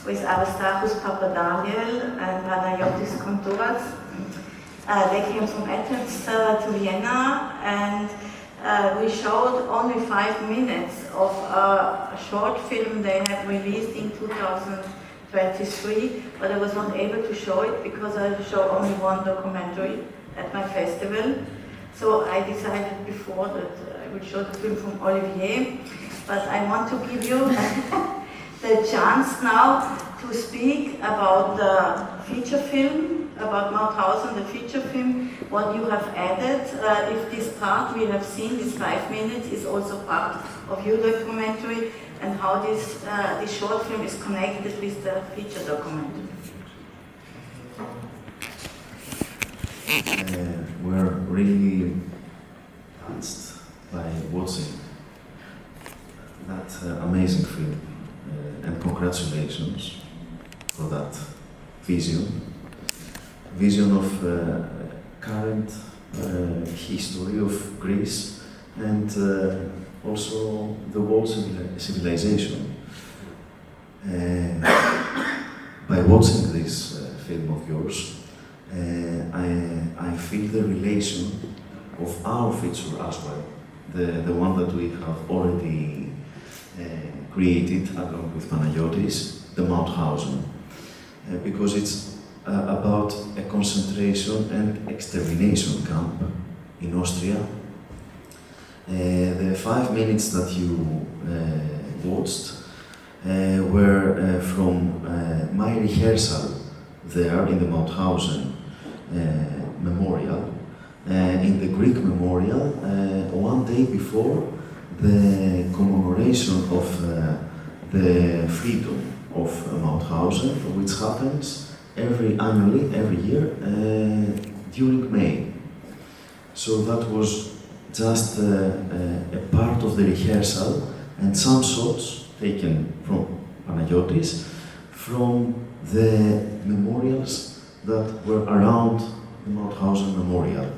with Aristarchos Papadaniel and Panagiotis Kountouras. They came from Athens to Vienna, and we showed only 5 minutes of a short film they have released in 2023, but I was not able to show it because I show only one documentary at my festival. So I decided before that I would show the film from Olivier, but I want to give you the chance now to speak about the feature film, about Mauthausen, the feature film, what you have added, if this part we have seen, this 5 minutes, is also part of your documentary, and how this short film is connected with the feature documentary. We're really touched by watching that amazing film, and congratulations for that vision of current history of Greece and also the world civilization. By watching this film of yours, I feel the relation of our feature as well, the one that we have already created along with Panagiotis, the Mauthausen, because it's about a concentration and extermination camp in Austria. The 5 minutes that you watched were from my rehearsal there in the Mauthausen memorial, in the Greek memorial, one day before the commemoration of the freedom of Mauthausen, which happens annually, every year, during May. So that was just a part of the rehearsal and some shots taken from Panagiotis from the memorials that were around the Mauthausen Memorial.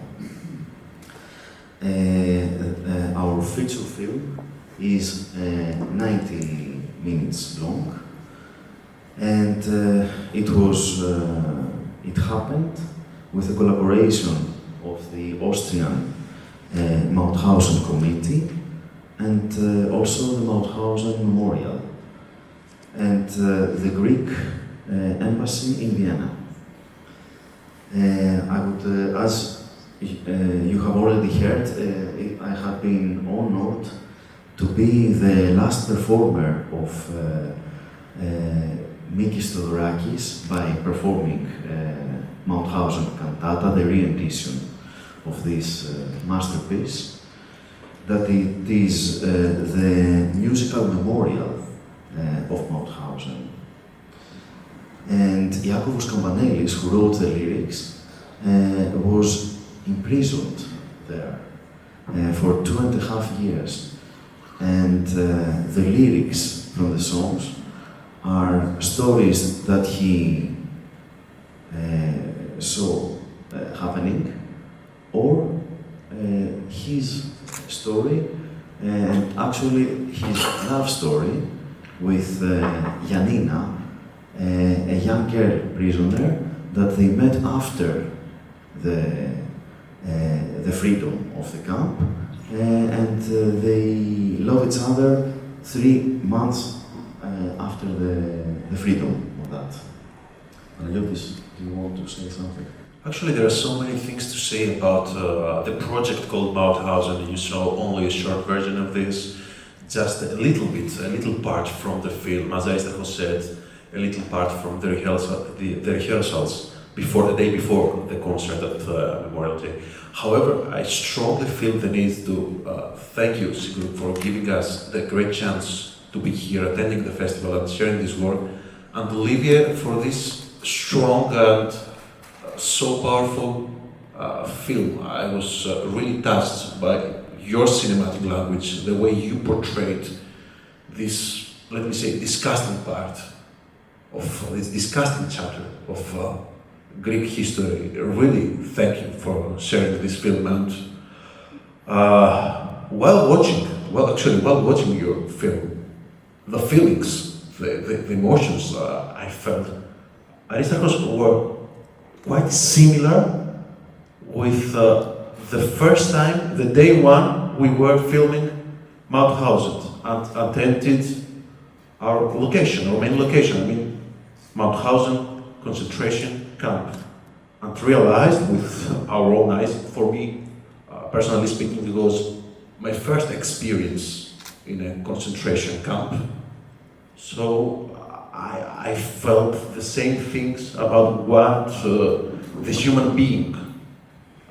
Our feature film is 90 minutes long, and it happened with the collaboration of the Austrian Mauthausen Committee and also the Mauthausen Memorial and the Greek Embassy in Vienna. I would, as you have already heard, I have been honored to be the last performer of Mikis Theodorakis by performing Mauthausen Cantata, the re-edition of this masterpiece, that it is the musical memorial of Mauthausen. And Iakovos Kampanelis, who wrote the lyrics, was imprisoned there for 2.5 years. And the lyrics from the songs are stories that he saw happening, or his story, and actually his love story with Yanina, a young girl prisoner that they met after the freedom of the camp, and they love each other 3 months after the freedom of that. Panagiotis, do you want to say something? Actually, there are so many things to say about the project called Mauthausen. You saw only a short version of this, just a little part from the film, as Aristarchos said, a little part from the rehearsals before the day before the concert at Memorial Day. However, I strongly feel the need to thank you, Sigrun, for giving us the great chance to be here, attending the festival and sharing this work, and Olivier for this strong and so powerful film. I was really touched by your cinematic language, the way you portrayed this, let me say, disgusting part of this disgusting chapter of Greek history. Really, thank you for sharing this film. And while watching your film, the feelings the emotions I felt. Aristarchos were quite similar with the first time, the day one, we were filming Mauthausen and attended our location, our main location, I mean Mauthausen concentration camp, and realized with our own eyes, for me, personally speaking, it was my first experience in a concentration camp. So I felt the same things about what the human being,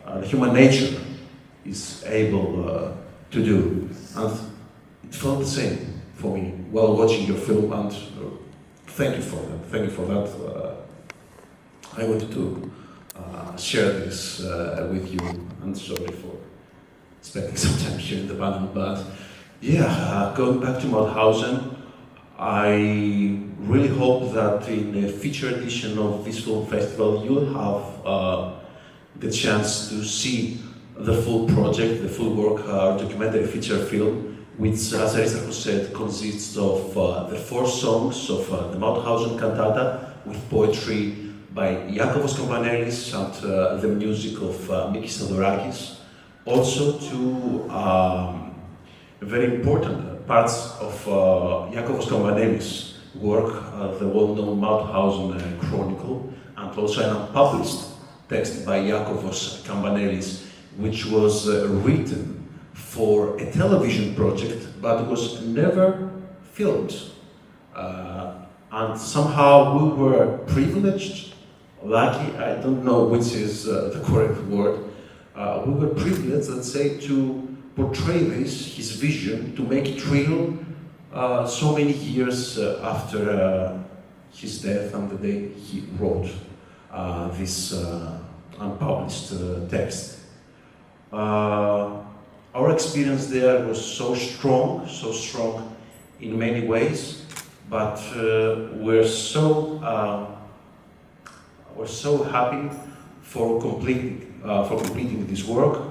the human nature is able to do. And it felt the same for me while watching your film, and thank you for that. Thank you for that. I wanted to share this with you, and sorry for spending some time here in the panel, but yeah, going back to Mauthausen, I really hope that in a future edition of this film festival you'll have the chance to see the full project, the full work, documentary feature film, which, as Aristarchos said, consists of the 4 songs of the Mauthausen cantata with poetry by Giorgos Seferis and the music of Mikis Theodorakis. Also 2 very important parts of Giorgos Seferis' work, the well-known Mauthausen Chronicle, and also an unpublished text by Giorgos Seferis, which was written for a television project, but was never filmed. And somehow we were privileged, lucky, I don't know which is the correct word, we were privileged, let's say, to portray this, his vision, to make it real so many years after his death and the day he wrote this unpublished text. Our experience there was so strong in many ways, but we're so happy for completing this work,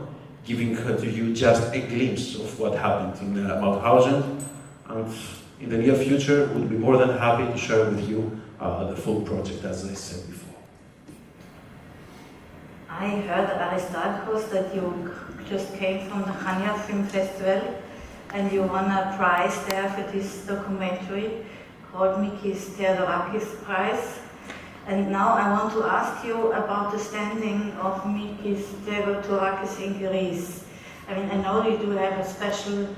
giving to you just a glimpse of what happened in Mauthausen, and in the near future we'll be more than happy to share with you the full project, as I said before. I heard, Aristarchos, that you just came from the Chania Film Festival and you won a prize there for this documentary called Mikis Theodorakis Prize. And now I want to ask you about the standing of Mikis Theodorakis in Greece. I mean, I know you do have a special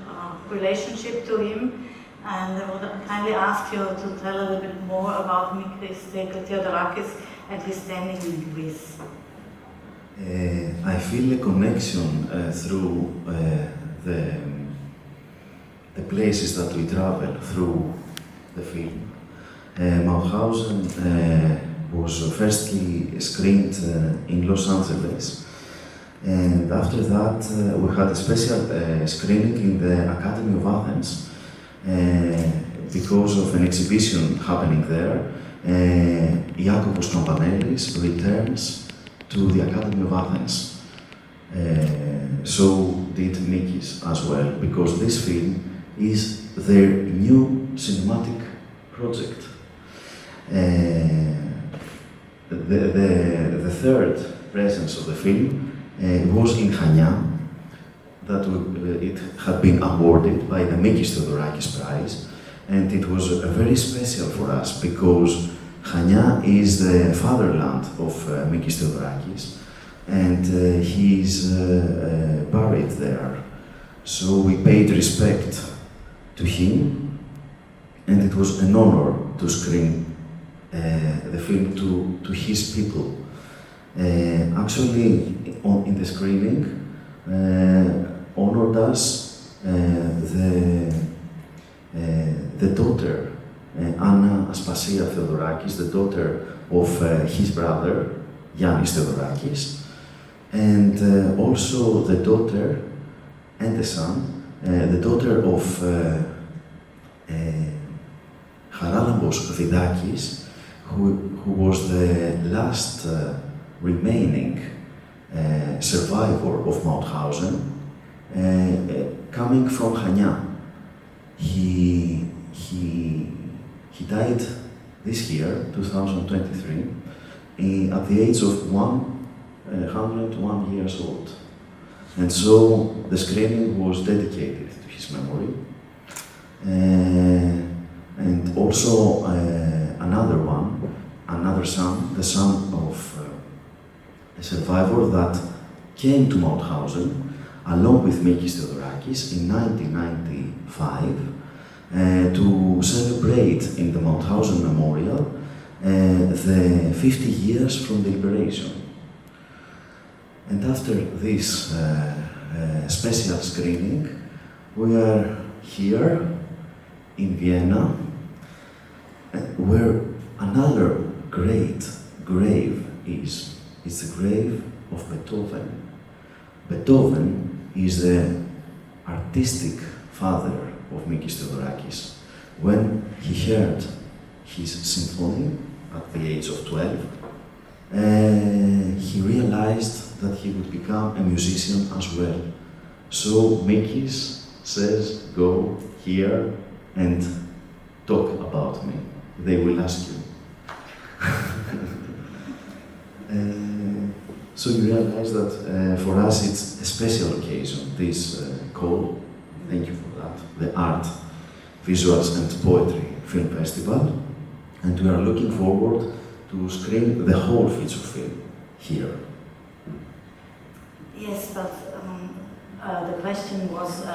relationship to him, and I would kindly ask you to tell a little bit more about Mikis Theodorakis and his standing in Greece. I feel a connection through the places that we travel through the film. Mauthausen was firstly screened in Los Angeles, and after that we had a special screening in the Academy of Athens because of an exhibition happening there. Iakovos Papadaniel returns to the Academy of Athens. So did Mikis as well, because this film is their new cinematic project. The third presence of the film was in Chania, that it had been awarded by the Mikis Theodorakis Prize, and it was very special for us because Chania is the fatherland of Mikis Theodorakis, and he's buried there. So we paid respect to him, and it was an honor to screen the film to his people. Actually, in the screening, honored us the daughter, Anna Aspasia Theodorakis, the daughter of his brother, Yannis Theodorakis, and also the daughter and the son, the daughter of Charalambos Vidakis, who was the last remaining survivor of Mauthausen, coming from Chania. He He died this year, 2023, at the age of 101 years old. And so the screening was dedicated to his memory. And also another son, the son of a survivor that came to Mauthausen along with Mikis Theodorakis in 1995 to celebrate in the Mauthausen Memorial the 50 years from the liberation. And after this special screening, we are here in Vienna, where another great grave is. It's the grave of Beethoven. Beethoven is the artistic father of Mikis Theodorakis. When he heard his symphony at the age of 12, he realized that he would become a musician as well. So Mikis says, go here and talk about me. They will ask you. So you realize that for us it's a special occasion, this call. Thank you for that. The Art, Visuals and Poetry Film Festival. And we are looking forward to screen the whole feature film here. Yes, but the question was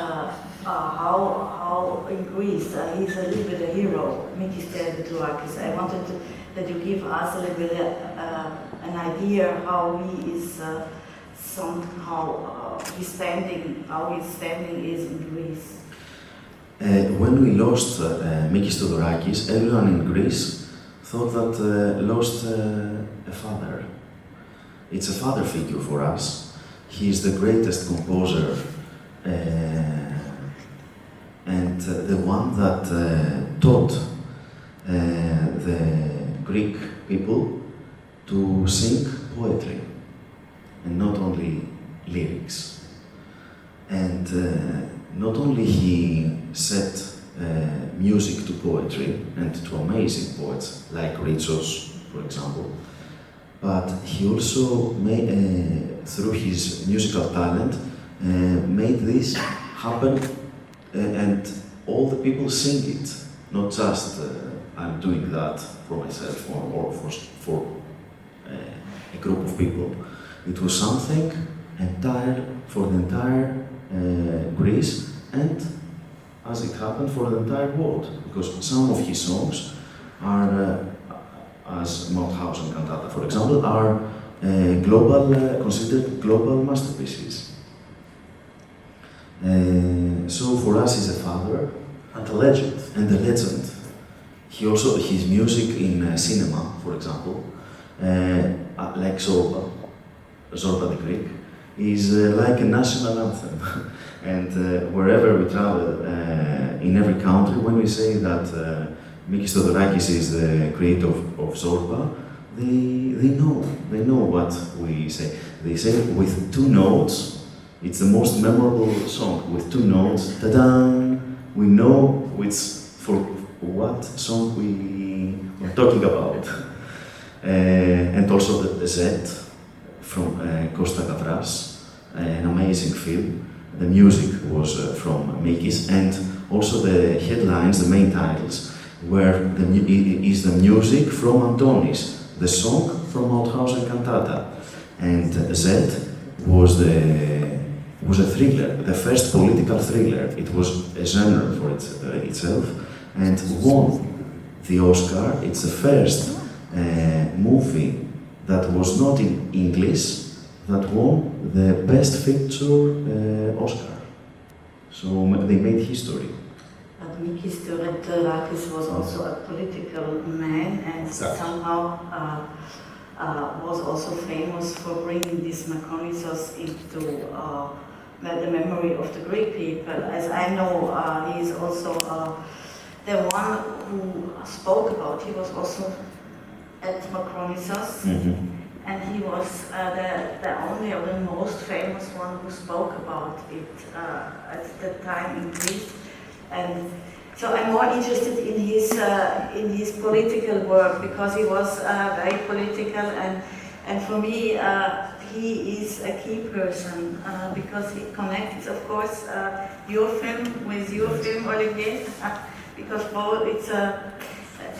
how in Greece he's a little bit a hero, Mikis Theodorakis. I wanted that you give us a little bit an idea how he is somehow his standing is in Greece. When we lost Mikis Theodorakis, everyone in Greece thought that lost a father. It's a father figure for us. He is the greatest composer and the one that taught the Greek people to sing poetry and not only lyrics. And not only he set music to poetry and to amazing poets like Ritsos, for example, but he also made, through his musical talent, made this happen and all the people sing it, not just I'm doing that for myself or for a group of people. It was something for the entire Greece and, as it happened, for the entire world, because some of his songs are, as Mauthausen Cantata, for example, are considered global masterpieces. So for us, he's a father and a legend. And a legend. He also, his music in cinema, for example, like Zorba the Greek, is like a national anthem. And wherever we travel, in every country, when we say that Mikis Theodorakis is the creator of Zorba, they know what we say. They say it with two notes. It's the most memorable song with two notes. Ta-da! We know for what song we are talking about. And also the Z from Costa Gavras, an amazing film. The music was from Mikis, and also the headlines, the main titles, is the music from Antonis, the song from Mauthausen Cantata, and Z was a thriller, the first political thriller. It was a genre for itself, and won the Oscar. It's the first movie that was not in English that won the Best Feature Oscar. So they made history. But Mikis Theodorakis was also a political man and somehow was also famous for bringing this Makonisos into the memory of the Greek people. As I know, he is also the one who spoke about. He was also at Makonisos. Mm-hmm. And he was the only or the most famous one who spoke about it at the time in Greece. And So I'm more interested in his political work, because he was very political, and for me he is a key person, because he connects, of course, your film with your film, Olivier, because both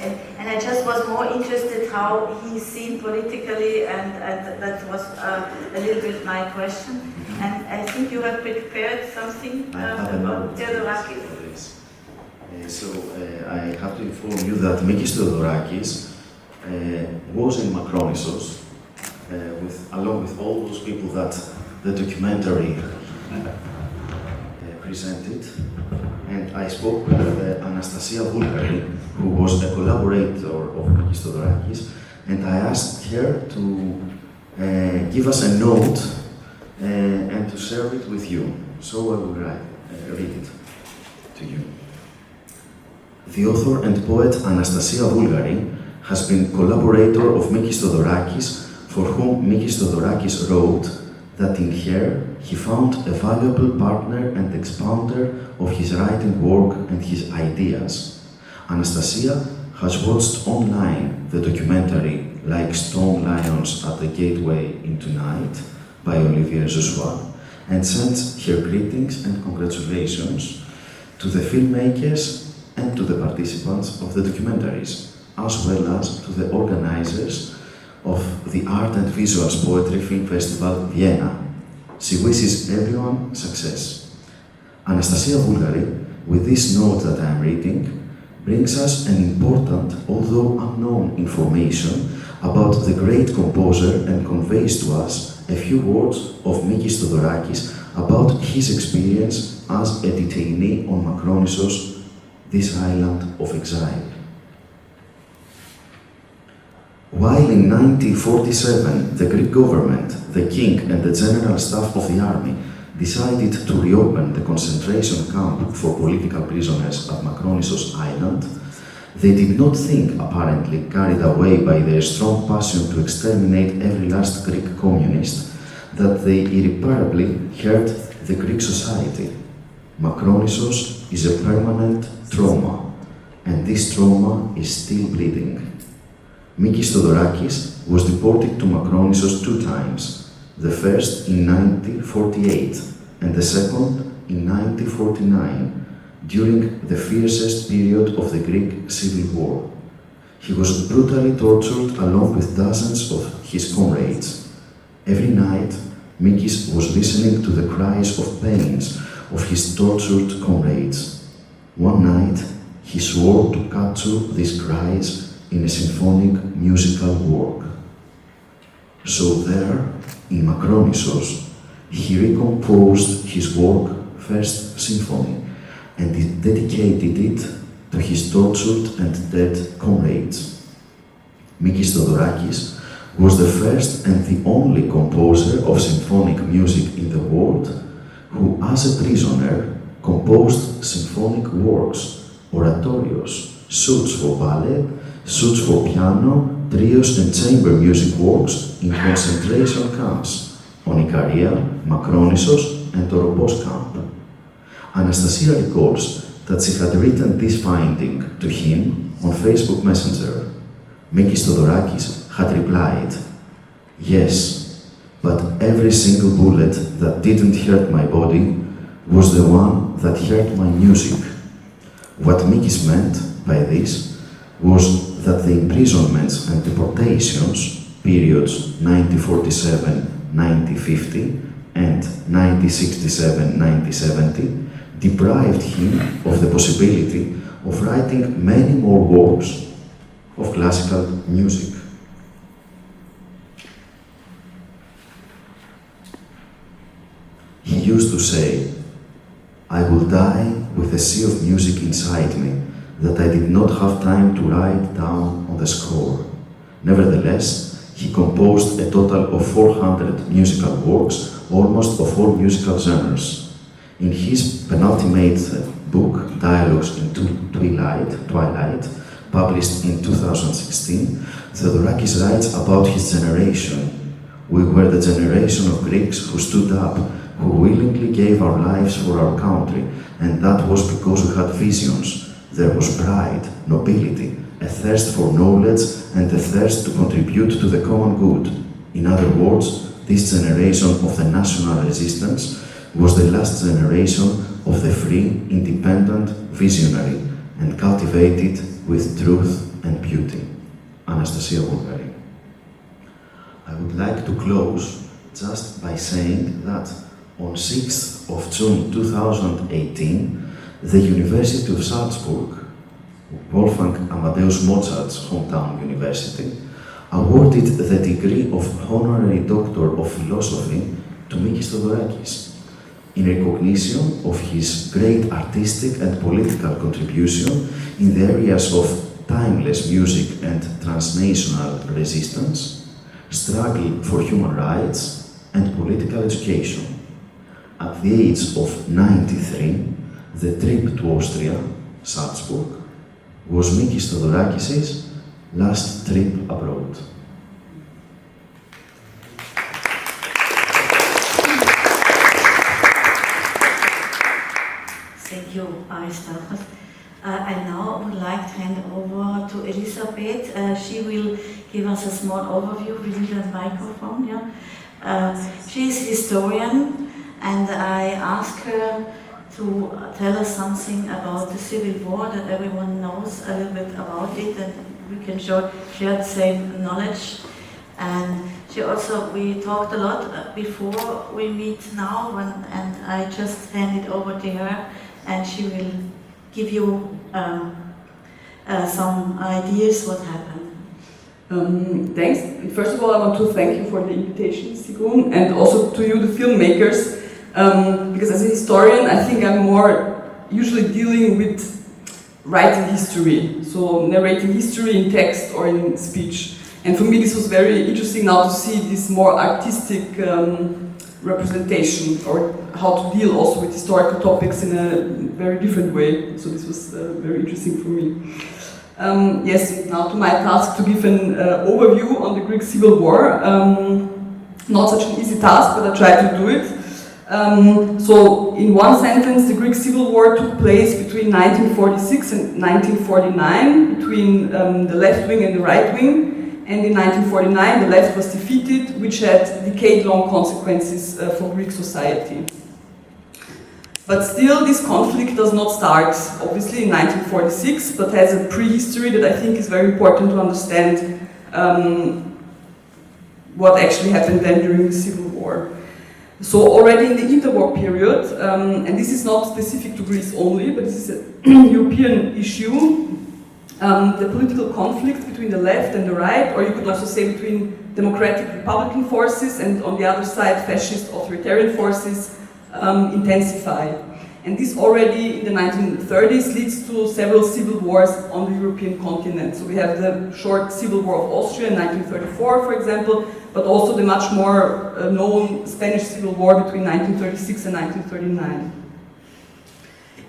and I just was more interested how he's seen politically, and that was a little bit my question. And I think you have prepared something about Theodorakis. I have to inform you that Mikis Theodorakis was in Macronissos, along with all those people that the documentary presented. And I spoke with Anastasia Vulgari, who was a collaborator of Mikis Theodorakis, and I asked her to give us a note and to share it with you. So I will read it to you. The author and poet Anastasia Vulgari has been collaborator of Mikis Theodorakis, for whom Mikis Theodorakis wrote that in her he found a valuable partner and expounder of his writing work and his ideas. Anastasia has watched online the documentary Like Stone Lions at the Gateway into Night by Olivier Zuchuat and sends her greetings and congratulations to the filmmakers and to the participants of the documentaries, as well as to the organizers of the Art and Visuals Poetry Film Festival, Vienna. She wishes everyone success. Anastasia Vulgari, with this note that I am reading, brings us an important, although unknown, information about the great composer and conveys to us a few words of Mikis Theodorakis about his experience as a detainee on Macronissos, this island of exile. While in 1947 the Greek government, the king and the general staff of the army decided to reopen the concentration camp for political prisoners at Macronissos Island, they did not think, apparently carried away by their strong passion to exterminate every last Greek communist, that they irreparably hurt the Greek society. Macronissos is a permanent trauma, and this trauma is still bleeding. Mikis Theodorakis was deported to Macronissos 2 times, the first in 1948 and the second in 1949, during the fiercest period of the Greek Civil War. He was brutally tortured along with dozens of his comrades. Every night, Mikis was listening to the cries of pains of his tortured comrades. One night, he swore to capture these cries in a symphonic musical work. So there, in Macronissos, he recomposed his work, First Symphony, and he dedicated it to his tortured and dead comrades. Mikis Theodorakis was the first and the only composer of symphonic music in the world who, as a prisoner, composed symphonic works, oratorios, suites for ballet, suites for piano, trios and chamber music works in concentration camps on Ikaria, Macronissos and Oropos camp. Anastasia recalls that she had written this finding to him on Facebook Messenger. Mikis Theodorakis had replied, "Yes, but every single bullet that didn't hurt my body was the one that hurt my music." What Mikis meant by this was that the imprisonments and deportations, periods 1947-1950 and 1967-1970, deprived him of the possibility of writing many more works of classical music. He used to say, "I will die with a sea of music inside me that I did not have time to write down on the score." Nevertheless, he composed a total of 400 musical works, almost of all musical genres. In his penultimate book, Dialogues in Twilight, published in 2016, Theodorakis writes about his generation. "We were the generation of Greeks who stood up, who willingly gave our lives for our country, and that was because we had visions. There was pride, nobility, a thirst for knowledge, and a thirst to contribute to the common good. In other words, this generation of the national resistance was the last generation of the free, independent, visionary, and cultivated with truth and beauty. Anastasia Bulgari. I would like to close just by saying that on 6th of June 2018, the University of Salzburg, Wolfgang Amadeus Mozart's hometown university, awarded the degree of Honorary Doctor of Philosophy to Mikis Theodorakis in recognition of his great artistic and political contribution in the areas of timeless music and transnational resistance, struggle for human rights, and political education. At the age of 93, the trip to Austria, Salzburg, was Mikis Theodorakis' last trip abroad. Thank you, Aristarchos. I now would like to hand over to Elisabeth. She will give us a small overview. We need a microphone, yeah? She is a historian, and I asked her to tell us something about the Civil War, that everyone knows a little bit about it, and we can share the same knowledge. And we talked a lot before we meet now, and I just hand it over to her, and she will give you some ideas what happened. Thanks. First of all, I want to thank you for the invitation, Sigrun, and also to you, the filmmakers, because as a historian, I think I'm more usually dealing with writing history, so narrating history in text or in speech. And for me, this was very interesting now to see this more artistic representation, or how to deal also with historical topics in a very different way. So this was very interesting for me. Yes, now to my task to give an overview on the Greek Civil War. Not such an easy task, but I tried to do it. So in one sentence, the Greek Civil War took place between 1946 and 1949, between the left wing and the right wing. And in 1949, the left was defeated, which had decade-long consequences for Greek society. But still, this conflict does not start, obviously, in 1946, but has a prehistory that I think is very important to understand what actually happened then during the Civil War. So already in the interwar period, and this is not specific to Greece only, but this is a European issue, the political conflict between the left and the right, or you could also say between democratic Republican forces and on the other side fascist authoritarian forces, intensify. And this already in the 1930s leads to several civil wars on the European continent. So we have the short Civil War of Austria in 1934, for example, but also the much more known Spanish Civil War between 1936 and 1939.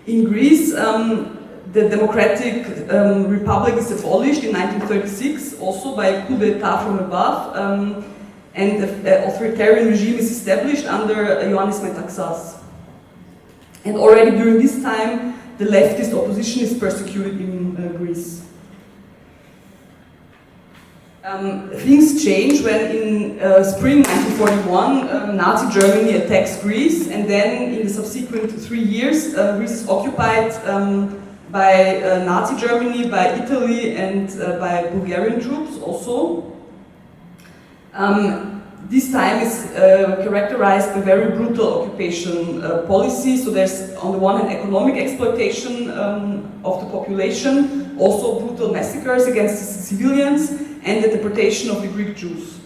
In Greece, the democratic republic is abolished in 1936, also by a coup d'etat from above, and the authoritarian regime is established under Ioannis Metaxas. And already during this time, the leftist opposition is persecuted in Greece. Things change when in spring 1941, Nazi Germany attacks Greece, and then in the subsequent 3 years, Greece is occupied by Nazi Germany, by Italy, and by Bulgarian troops also. This time is characterized by very brutal occupation policy. So there's on the one hand economic exploitation of the population, also brutal massacres against the civilians, and the deportation of the Greek Jews.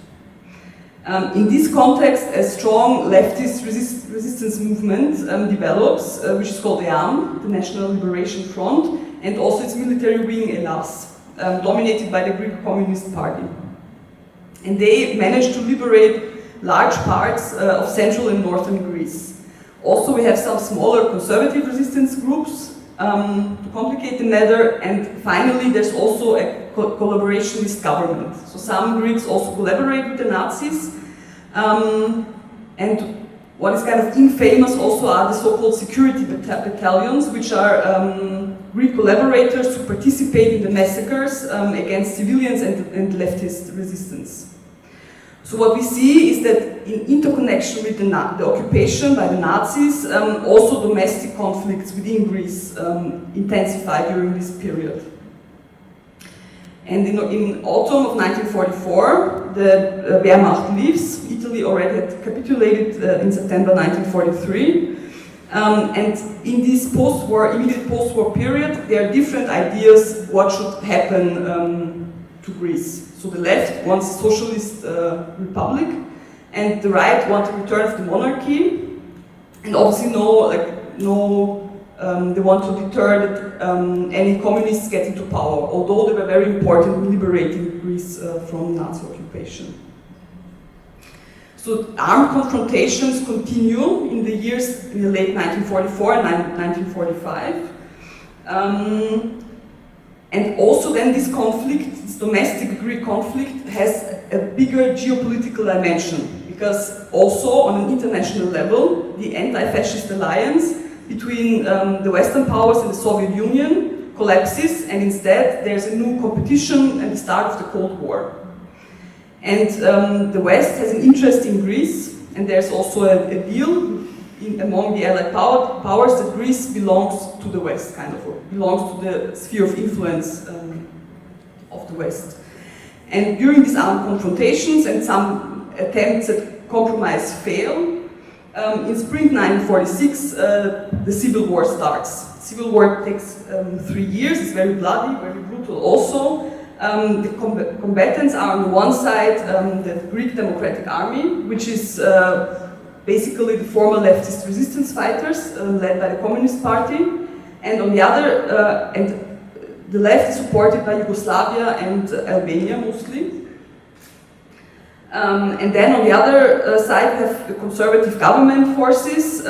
In this context, a strong leftist resistance movement develops, which is called EAM, the National Liberation Front, and also its military wing, ELAS, dominated by the Greek Communist Party. And they managed to liberate large parts of central and northern Greece. Also, we have some smaller conservative resistance groups to complicate the matter, and finally, there's also a collaborationist government. So some Greeks also collaborate with the Nazis, and what is kind of infamous also are the so-called security battalions, which are Greek collaborators who participate in the massacres against civilians and leftist resistance. So what we see is that in interconnection with the occupation by the Nazis, also domestic conflicts within Greece intensified during this period. And in autumn of 1944, the Wehrmacht leaves. Italy already had capitulated in September 1943. And in this immediate post-war period, there are different ideas what should happen to Greece. So the left wants a socialist republic, and the right wants a return of the monarchy. And obviously, they want to deter that any communists get into power, although they were very important in liberating Greece from Nazi occupation. So armed confrontations continue in the years in the late 1944 and 1945. And also then this conflict, this domestic Greek conflict, has a bigger geopolitical dimension, because also on an international level, the anti-fascist alliance between the Western powers and the Soviet Union collapses, and instead there's a new competition and the start of the Cold War. And the West has an interest in Greece, and there's also a deal among the Allied powers that Greece belongs to the West, belongs to the sphere of influence of the West. And during these armed confrontations and some attempts at compromise fail, in spring 1946, the civil war starts. The civil war takes 3 years, it's very bloody, very brutal also. The combatants are on the one side the Greek Democratic Army, which is basically the former leftist resistance fighters led by the Communist Party, and on the other, and the left is supported by Yugoslavia and Albania mostly. And then on the other side, we have the conservative government forces,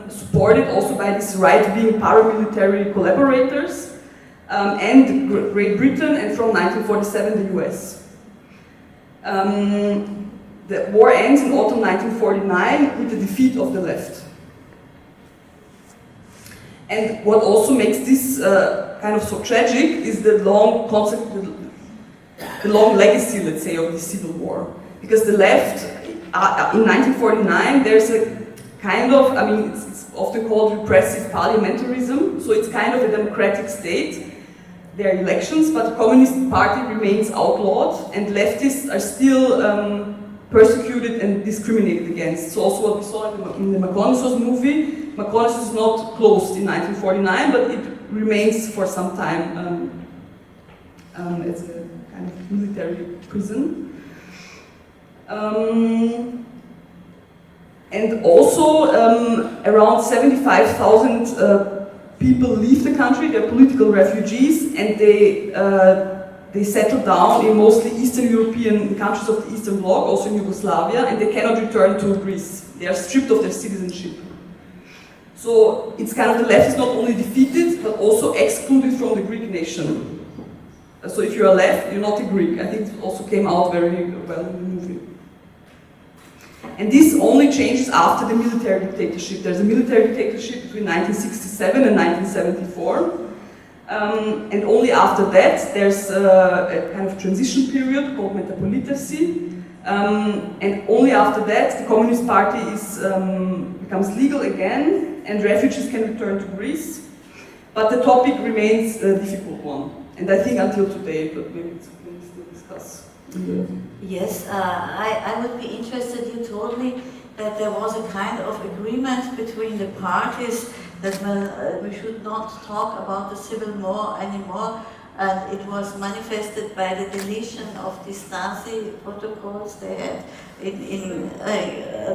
supported also by these right-wing paramilitary collaborators, and Great Britain, and from 1947 the US. The war ends in autumn 1949 with the defeat of the left. And what also makes this kind of so tragic is the long legacy, let's say, of the civil war. Because the left, in 1949, there's a kind of, it's often called repressive parliamentarism, so it's kind of a democratic state. There are elections, but the Communist Party remains outlawed, and leftists are still persecuted and discriminated against. So also what we saw in the Macronissos movie, Macronissos is not closed in 1949, but it remains for some time as a kind of military prison. And also around 75,000 people leave the country, they're political refugees, and they settle down in mostly Eastern European countries of the Eastern Bloc, also in Yugoslavia, and they cannot return to Greece. They are stripped of their citizenship. So it's kind of the left is not only defeated, but also excluded from the Greek nation. So if you are left, you're not a Greek. I think it also came out very well in the movie. And this only changes after the military dictatorship. There's a military dictatorship between 1967 and 1974. And only after that, there's a kind of transition period called Metapolitasi. And only after that, the Communist Party becomes legal again, and refugees can return to Greece. But the topic remains a difficult one. And I think until today, but maybe it's we still discuss. Yes, I would be interested. You told me that there was a kind of agreement between the parties that we should not talk about the civil war anymore, and it was manifested by the deletion of the Stasi protocols they had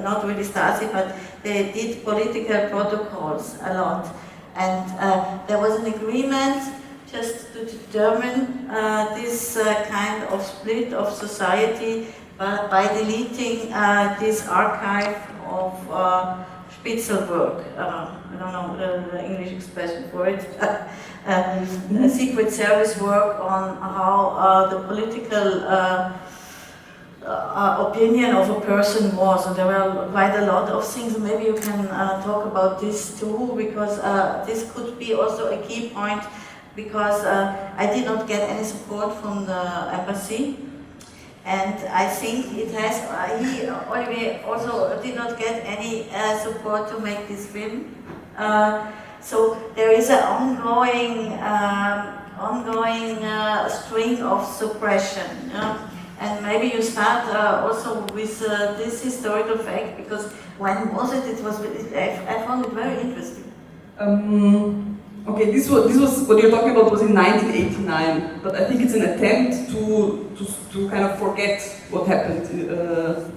not really Stasi, but they did political protocols a lot, and there was an agreement just to determine this kind of split of society by deleting this archive of Spitzelwork. I don't know the English expression for it. Secret service work on how the political opinion of a person was, and there were quite a lot of things. Maybe you can talk about this too, because this could be also a key point because I did not get any support from the embassy. And I think it has, Olivier also did not get any support to make this film. So there is an ongoing string of suppression. And maybe you start also with this historical fact, because when was it? I found it very interesting. Okay, this was what you're talking about was in 1989, but I think it's an attempt to kind of forget what happened, to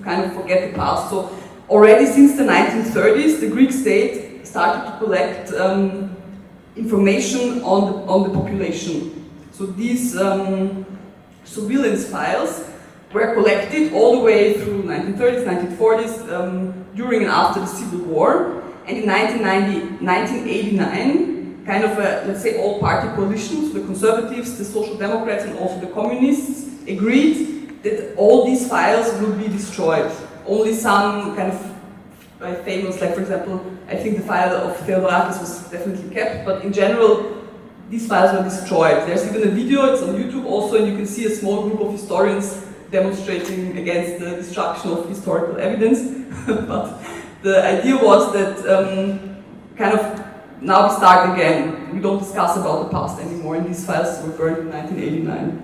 kind of forget the past. So already since the 1930s, the Greek state started to collect information on the population. So these surveillance files were collected all the way through 1930s, 1940s, during and after the Civil War. And in 1989, kind of a, let's say, all-party coalition, so the Conservatives, the Social Democrats, and also the Communists agreed that all these files will be destroyed. Only some kind of famous, like for example, I think the file of Theodorakis was definitely kept, but in general, these files were destroyed. There's even a video, it's on YouTube also, and you can see a small group of historians demonstrating against the destruction of historical evidence. But the idea was that kind of now we start again. We don't discuss about the past anymore, and these files were burned in 1989.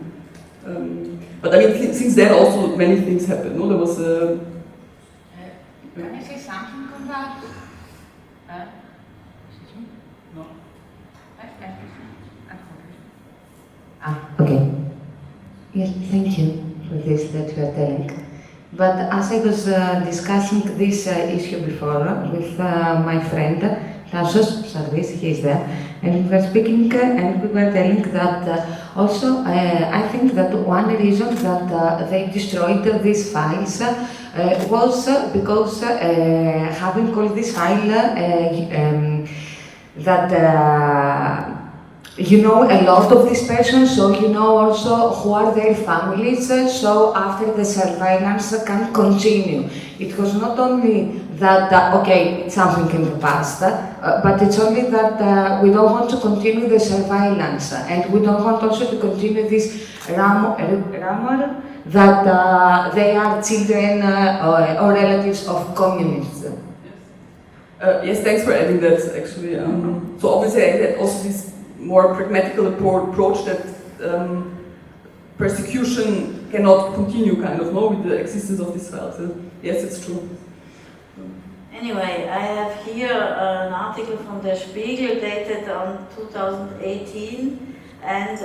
But I mean, since then also many things happened. No, there was a. Can I say something on that? No. Okay. Yes, thank you for this that you are telling. But as I was discussing this issue before with my friend Tassos Livaditis, he is there, and we were speaking and we were telling that also I think that one reason that they destroyed these files was because having called this file that you know a lot of these persons, so you know also who are their families, so after the surveillance can continue. It was not only that, okay, it's something in the past, but it's only that we don't want to continue the surveillance, and we don't want also to continue this rumor that they are children or relatives of communists. Yes, thanks for adding that, actually. So obviously I had also this more pragmatical approach that persecution cannot continue, kind of, no, with the existence of these files. Yes, it's true. Anyway, I have here an article from Der Spiegel dated on 2018, and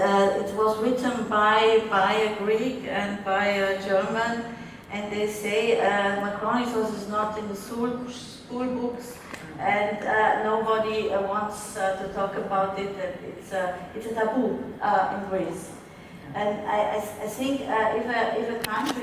it was written by a Greek and by a German, and they say Macronismus is not in the school books, and nobody wants to talk about it, and it's a taboo in Greece. And I think if a country